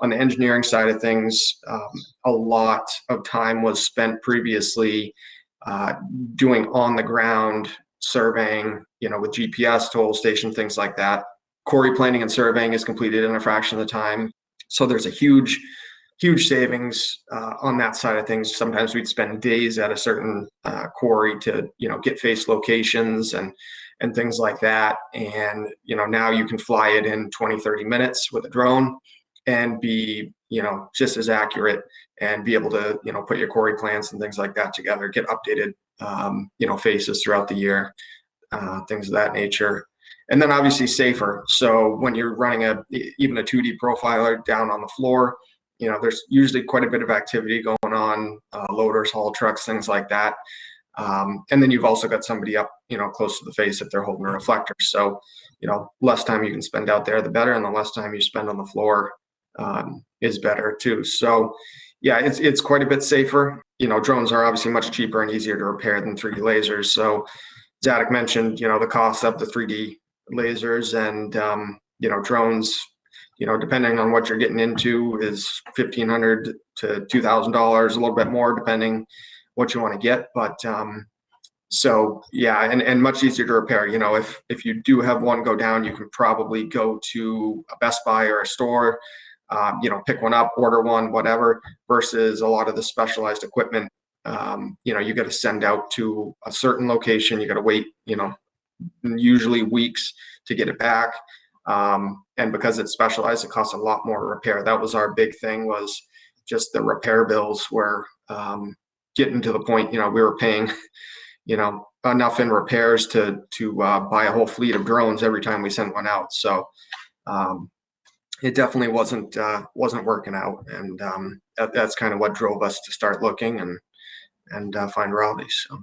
on the engineering side of things, a lot of time was spent previously doing on the ground surveying, with GPS, total station, things like that. Quarry planning and surveying is completed in a fraction of the time. So there's a huge savings on that side of things. Sometimes we'd spend days at a certain quarry to, get face locations and things like that. And, now you can fly it in 20, 30 minutes with a drone and be, just as accurate and be able to, put your quarry plans and things like that together, get updated, faces throughout the year, things of that nature. And then obviously safer. So when you're running even a 2D profiler down on the floor, there's usually quite a bit of activity going on, loaders, haul trucks, things like that. And then you've also got somebody up, close to the face if they're holding a reflector. So, less time you can spend out there, the better, and the less time you spend on the floor is better too. So, yeah, it's quite a bit safer. Drones are obviously much cheaper and easier to repair than 3D lasers. So, Zadok mentioned, the cost of the 3D lasers and, drones, depending on what you're getting into, is $1,500 to $2,000, a little bit more depending what you want to get. But so yeah, and much easier to repair. If you do have one go down, you can probably go to a Best Buy or a store, pick one up, order one, whatever, versus a lot of the specialized equipment. You got to send out to a certain location. You got to wait, usually weeks to get it back. And because it's specialized, it costs a lot more to repair. That was our big thing, was just the repair bills were getting to the point, we were paying, enough in repairs to buy a whole fleet of drones every time we sent one out. So it definitely wasn't working out. And that's kind of what drove us to start looking and find Raleigh. So.